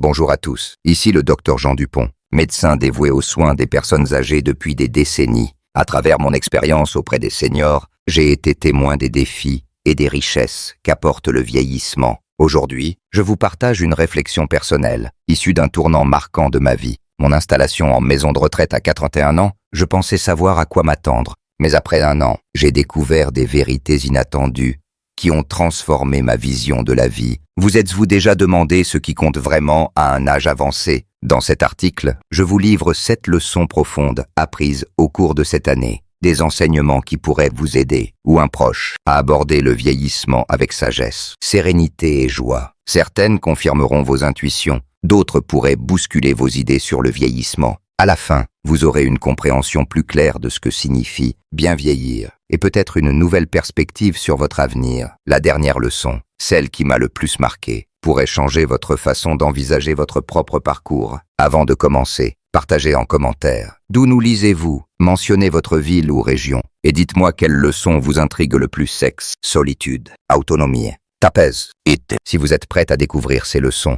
Bonjour à tous, ici le docteur Jean Dupont, médecin dévoué aux soins des personnes âgées depuis des décennies. À travers mon expérience auprès des seniors, j'ai été témoin des défis et des richesses qu'apporte le vieillissement. Aujourd'hui, je vous partage une réflexion personnelle, issue d'un tournant marquant de ma vie. Mon installation en maison de retraite à 81 ans, je pensais savoir à quoi m'attendre. Mais après un an, j'ai découvert des vérités inattendues qui ont transformé ma vision de la vie. Vous êtes-vous déjà demandé ce qui compte vraiment à un âge avancé? Dans cet article, je vous livre 7 leçons profondes apprises au cours de cette année, des enseignements qui pourraient vous aider, ou un proche, à aborder le vieillissement avec sagesse, sérénité et joie. Certaines confirmeront vos intuitions, d'autres pourraient bousculer vos idées sur le vieillissement. À la fin, vous aurez une compréhension plus claire de ce que signifie bien vieillir et peut-être une nouvelle perspective sur votre avenir. La dernière leçon, celle qui m'a le plus marqué, pourrait changer votre façon d'envisager votre propre parcours. Avant de commencer, partagez en commentaire. D'où nous lisez-vous? Mentionnez votre ville ou région et dites-moi quelle leçon vous intrigue le plus. Sexe, solitude, autonomie, tapez, it. Si vous êtes prête à découvrir ces leçons,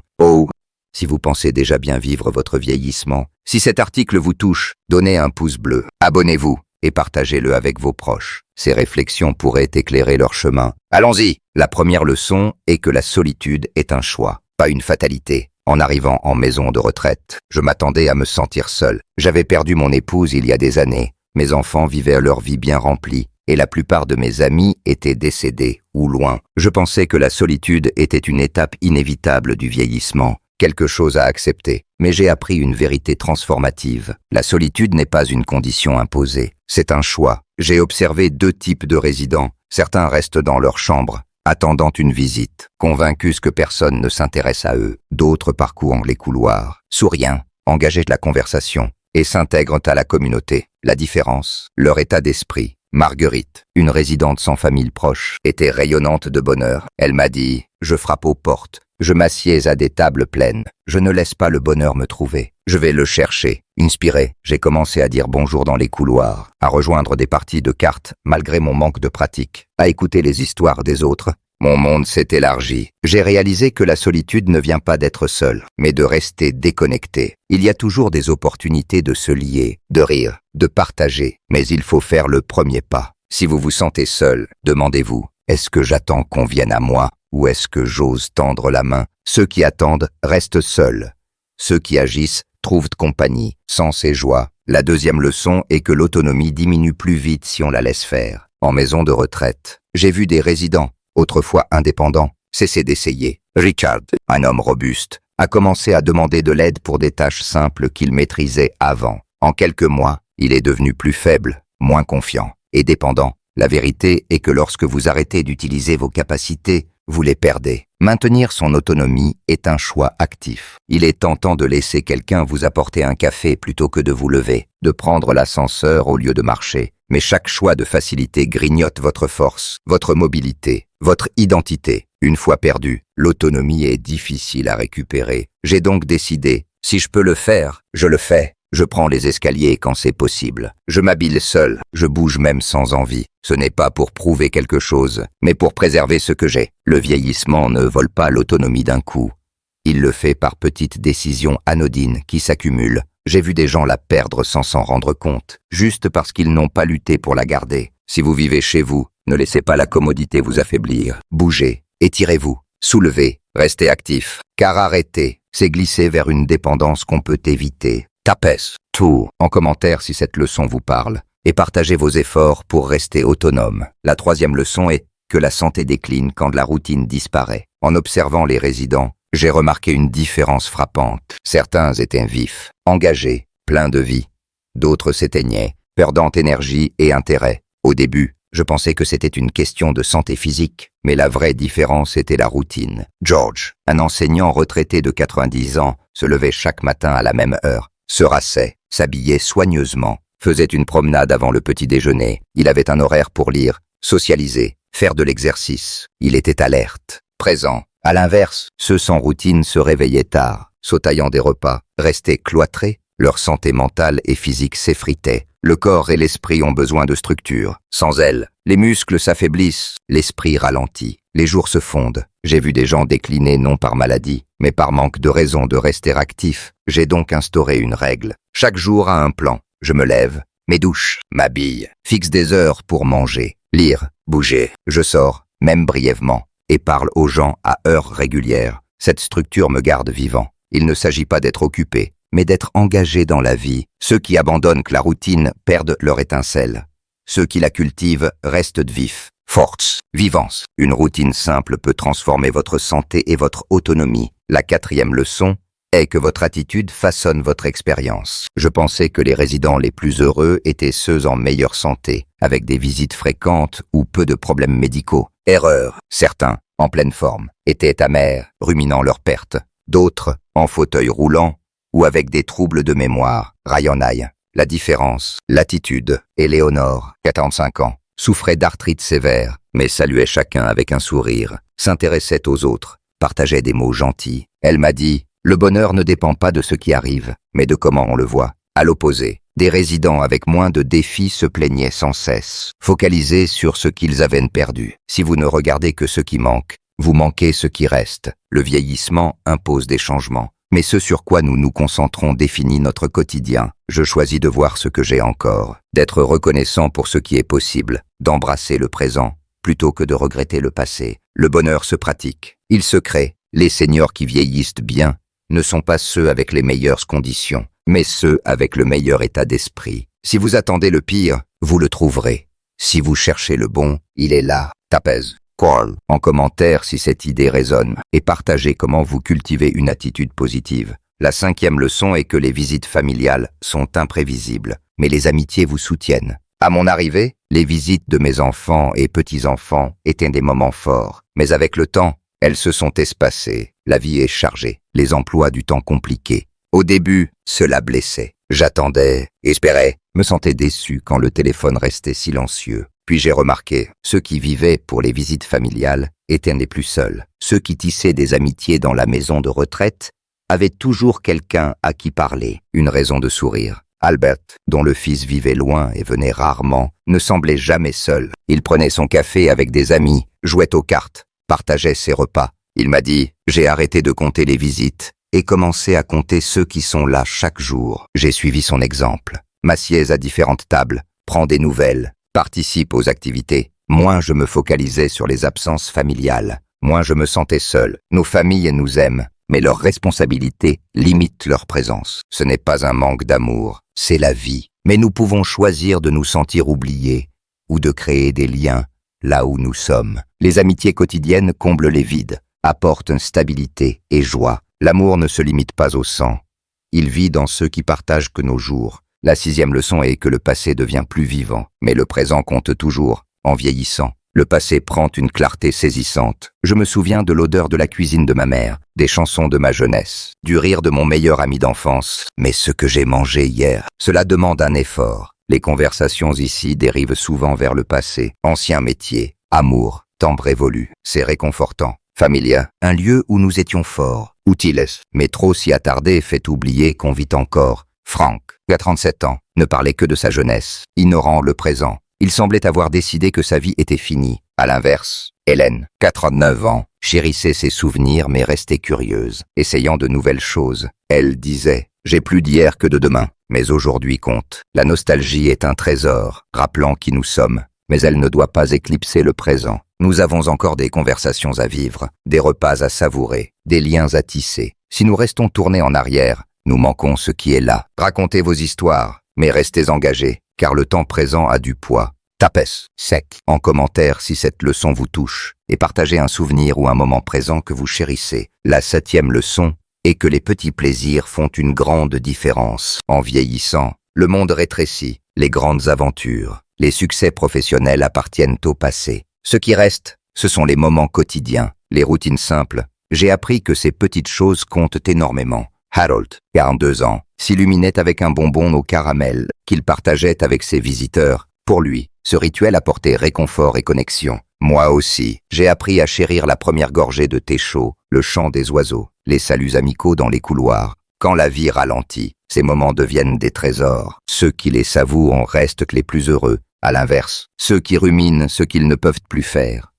si vous pensez déjà bien vivre votre vieillissement, si cet article vous touche, donnez un pouce bleu, abonnez-vous et partagez-le avec vos proches. Ces réflexions pourraient éclairer leur chemin. Allons-y! La première leçon est que la solitude est un choix, pas une fatalité. En arrivant en maison de retraite, je m'attendais à me sentir seul. J'avais perdu mon épouse il y a des années. Mes enfants vivaient leur vie bien remplie et la plupart de mes amis étaient décédés ou loin. Je pensais que la solitude était une étape inévitable du vieillissement. Quelque chose à accepter, mais j'ai appris une vérité transformative. La solitude n'est pas une condition imposée, c'est un choix. J'ai observé 2 types de résidents. Certains restent dans leur chambre, attendant une visite, convaincus que personne ne s'intéresse à eux. D'autres parcourent les couloirs, souriant, engagés de la conversation, et s'intègrent à la communauté. La différence, leur état d'esprit. Marguerite, une résidente sans famille proche, était rayonnante de bonheur. Elle m'a dit « Je frappe aux portes. Je m'assieds à des tables pleines. Je ne laisse pas le bonheur me trouver. Je vais le chercher. » Inspiré, j'ai commencé à dire bonjour dans les couloirs, à rejoindre des parties de cartes malgré mon manque de pratique, à écouter les histoires des autres. Mon monde s'est élargi. J'ai réalisé que la solitude ne vient pas d'être seul, mais de rester déconnecté. Il y a toujours des opportunités de se lier, de rire, de partager, mais il faut faire le premier pas. Si vous vous sentez seul, demandez-vous, est-ce que j'attends qu'on vienne à moi? Ou est-ce que j'ose tendre la main? Ceux qui attendent restent seuls. Ceux qui agissent trouvent compagnie, sens et joie. La deuxième leçon est que l'autonomie diminue plus vite si on la laisse faire. En maison de retraite, j'ai vu des résidents, autrefois indépendants, cesser d'essayer. Richard, un homme robuste, a commencé à demander de l'aide pour des tâches simples qu'il maîtrisait avant. En quelques mois, il est devenu plus faible, moins confiant et dépendant. La vérité est que lorsque vous arrêtez d'utiliser vos capacités, vous les perdez. Maintenir son autonomie est un choix actif. Il est tentant de laisser quelqu'un vous apporter un café plutôt que de vous lever, de prendre l'ascenseur au lieu de marcher. Mais chaque choix de facilité grignote votre force, votre mobilité, votre identité. Une fois perdue, l'autonomie est difficile à récupérer. J'ai donc décidé, si je peux le faire, je le fais. Je prends les escaliers quand c'est possible. Je m'habille seul, je bouge même sans envie. Ce n'est pas pour prouver quelque chose, mais pour préserver ce que j'ai. Le vieillissement ne vole pas l'autonomie d'un coup. Il le fait par petites décisions anodines qui s'accumulent. J'ai vu des gens la perdre sans s'en rendre compte, juste parce qu'ils n'ont pas lutté pour la garder. Si vous vivez chez vous, ne laissez pas la commodité vous affaiblir. Bougez, étirez-vous, soulevez, restez actif. Car arrêter, c'est glisser vers une dépendance qu'on peut éviter. Tapez tout en commentaire si cette leçon vous parle et partagez vos efforts pour rester autonome. La troisième leçon est que la santé décline quand la routine disparaît. En observant les résidents, j'ai remarqué une différence frappante. Certains étaient vifs, engagés, pleins de vie. D'autres s'éteignaient, perdant énergie et intérêt. Au début, je pensais que c'était une question de santé physique, mais la vraie différence était la routine. George, un enseignant retraité de 90 ans, se levait chaque matin à la même heure, se rassait, s'habillait soigneusement, faisait une promenade avant le petit déjeuner. Il avait un horaire pour lire, socialiser, faire de l'exercice. Il était alerte, présent. À l'inverse, ceux sans routine se réveillaient tard, sautaillant des repas, restaient cloîtrés. Leur santé mentale et physique s'effritait. Le corps et l'esprit ont besoin de structure. Sans elle, les muscles s'affaiblissent, l'esprit ralentit. Les jours se fondent. J'ai vu des gens décliner non par maladie, mais par manque de raison de rester actifs. J'ai donc instauré une règle. Chaque jour a un plan. Je me lève, me douche, m'habille, fixe des heures pour manger, lire, bouger. Je sors, même brièvement, et parle aux gens à heures régulières. Cette structure me garde vivant. Il ne s'agit pas d'être occupé, mais d'être engagé dans la vie. Ceux qui abandonnent la routine perdent leur étincelle. Ceux qui la cultivent restent vifs. Force, vivance. Une routine simple peut transformer votre santé et votre autonomie. La 4e leçon est que votre attitude façonne votre expérience. Je pensais que les résidents les plus heureux étaient ceux en meilleure santé, avec des visites fréquentes ou peu de problèmes médicaux. Erreur. Certains, en pleine forme, étaient amers, ruminant leur perte. D'autres, en fauteuil roulant ou avec des troubles de mémoire. Rayonaille. La différence. L'attitude. Éléonore, 45 ans, souffrait d'arthrite sévère, mais saluait chacun avec un sourire, s'intéressait aux autres, partageait des mots gentils. Elle m'a dit: le bonheur ne dépend pas de ce qui arrive, mais de comment on le voit. À l'opposé, des résidents avec moins de défis se plaignaient sans cesse, focalisés sur ce qu'ils avaient perdu. Si vous ne regardez que ce qui manque, vous manquez ce qui reste. Le vieillissement impose des changements, mais ce sur quoi nous nous concentrons définit notre quotidien. Je choisis de voir ce que j'ai encore, d'être reconnaissant pour ce qui est possible, d'embrasser le présent, plutôt que de regretter le passé. Le bonheur se pratique, il se crée. Les seniors qui vieillissent bien ne sont pas ceux avec les meilleures conditions, mais ceux avec le meilleur état d'esprit. Si vous attendez le pire, vous le trouverez. Si vous cherchez le bon, il est là. Tapez. Call en commentaire si cette idée résonne et partagez comment vous cultivez une attitude positive. La 5e leçon est que les visites familiales sont imprévisibles, mais les amitiés vous soutiennent. À mon arrivée, les visites de mes enfants et petits-enfants étaient des moments forts, mais avec le temps, elles se sont espacées. La vie est chargée, les emplois du temps compliqués. Au début, cela blessait. J'attendais, espérais, me sentais déçu quand le téléphone restait silencieux. Puis j'ai remarqué, ceux qui vivaient pour les visites familiales étaient les plus seuls. Ceux qui tissaient des amitiés dans la maison de retraite avaient toujours quelqu'un à qui parler, une raison de sourire. Albert, dont le fils vivait loin et venait rarement, ne semblait jamais seul. Il prenait son café avec des amis, jouait aux cartes, partageait ses repas. Il m'a dit: j'ai arrêté de compter les visites et commencé à compter ceux qui sont là chaque jour. J'ai suivi son exemple. M'assieds à différentes tables, prends des nouvelles, participe aux activités. Moins je me focalisais sur les absences familiales, moins je me sentais seul. Nos familles nous aiment, mais leurs responsabilités limitent leur présence. Ce n'est pas un manque d'amour, c'est la vie. Mais nous pouvons choisir de nous sentir oubliés ou de créer des liens là où nous sommes. Les amitiés quotidiennes comblent les vides, apportent stabilité et joie. L'amour ne se limite pas au sang. Il vit dans ceux qui partagent que nos jours. La 6e leçon est que le passé devient plus vivant, mais le présent compte toujours, en vieillissant. Le passé prend une clarté saisissante. Je me souviens de l'odeur de la cuisine de ma mère, des chansons de ma jeunesse, du rire de mon meilleur ami d'enfance. Mais ce que j'ai mangé hier, cela demande un effort. Les conversations ici dérivent souvent vers le passé. Ancien métier, amour, temps révolu. C'est réconfortant. Familia, un lieu où nous étions forts. Utiles, mais trop s'y attarder fait oublier qu'on vit encore. Frank, à 37 ans, ne parlait que de sa jeunesse, ignorant le présent. Il semblait avoir décidé que sa vie était finie. À l'inverse, Hélène, 49 ans, chérissait ses souvenirs mais restait curieuse, essayant de nouvelles choses. Elle disait: j'ai plus d'hier que de demain, mais aujourd'hui compte. La nostalgie est un trésor, rappelant qui nous sommes, mais elle ne doit pas éclipser le présent. Nous avons encore des conversations à vivre, des repas à savourer, des liens à tisser. Si nous restons tournés en arrière, nous manquons ce qui est là. Racontez vos histoires, mais restez engagés, car le temps présent a du poids. Tapez, sec, en commentaire si cette leçon vous touche, et partagez un souvenir ou un moment présent que vous chérissez. La 7e leçon est que les petits plaisirs font une grande différence. En vieillissant, le monde rétrécit, les grandes aventures, les succès professionnels appartiennent au passé. Ce qui reste, ce sont les moments quotidiens, les routines simples. J'ai appris que ces petites choses comptent énormément. Harold, 42 ans, s'illuminait avec un bonbon au caramel qu'il partageait avec ses visiteurs. Pour lui, ce rituel apportait réconfort et connexion. Moi aussi, j'ai appris à chérir la première gorgée de thé chaud, le chant des oiseaux, les saluts amicaux dans les couloirs. Quand la vie ralentit, ces moments deviennent des trésors. Ceux qui les savourent en restent les plus heureux. À l'inverse, ceux qui ruminent ce qu'ils ne peuvent plus faire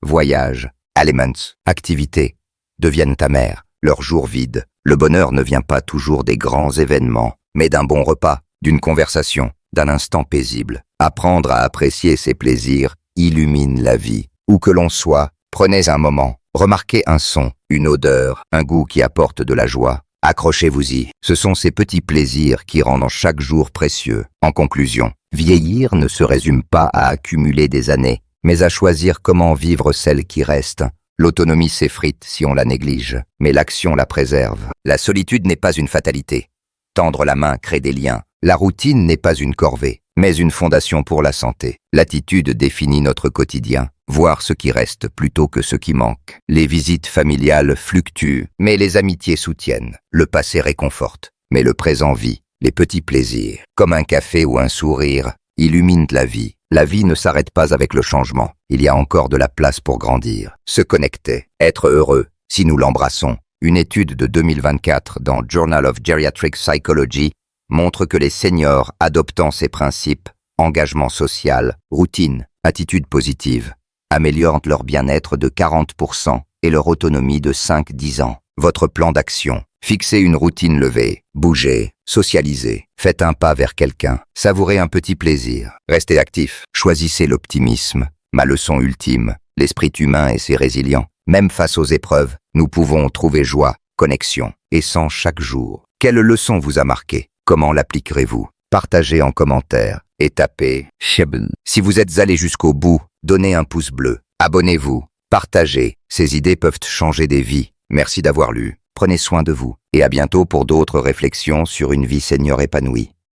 voyages, aliments, activités, deviennent amers, leurs jours vides. Le bonheur ne vient pas toujours des grands événements, mais d'un bon repas, d'une conversation, d'un instant paisible. Apprendre à apprécier ces plaisirs illumine la vie. Où que l'on soit, prenez un moment, remarquez un son, une odeur, un goût qui apporte de la joie. Accrochez-vous-y. Ce sont ces petits plaisirs qui rendent chaque jour précieux. En conclusion, vieillir ne se résume pas à accumuler des années, mais à choisir comment vivre celles qui restent. L'autonomie s'effrite si on la néglige, mais l'action la préserve. La solitude n'est pas une fatalité. Tendre la main crée des liens. La routine n'est pas une corvée, mais une fondation pour la santé. L'attitude définit notre quotidien. Voir ce qui reste plutôt que ce qui manque. Les visites familiales fluctuent, mais les amitiés soutiennent. Le passé réconforte, mais le présent vit. Les petits plaisirs, comme un café ou un sourire, illuminent la vie. La vie ne s'arrête pas avec le changement. Il y a encore de la place pour grandir. Se connecter, être heureux, si nous l'embrassons. Une étude de 2024 dans Journal of Geriatric Psychology montre que les seniors adoptant ces principes, engagement social, routine, attitude positive, améliorent leur bien-être de 40% et leur autonomie de 5-10 ans. Votre plan d'action. Fixez une routine levée, bougez, socialisez, faites un pas vers quelqu'un, savourez un petit plaisir, restez actif, choisissez l'optimisme. Ma leçon ultime, l'esprit humain et ses résilients. Même face aux épreuves, nous pouvons trouver joie, connexion et sens chaque jour. Quelle leçon vous a marqué? Comment l'appliquerez-vous? Partagez en commentaire et tapez Shibn. Si vous êtes allé jusqu'au bout, donnez un pouce bleu. Abonnez-vous, partagez. Ces idées peuvent changer des vies. Merci d'avoir lu. Prenez soin de vous et à bientôt pour d'autres réflexions sur une vie senior épanouie.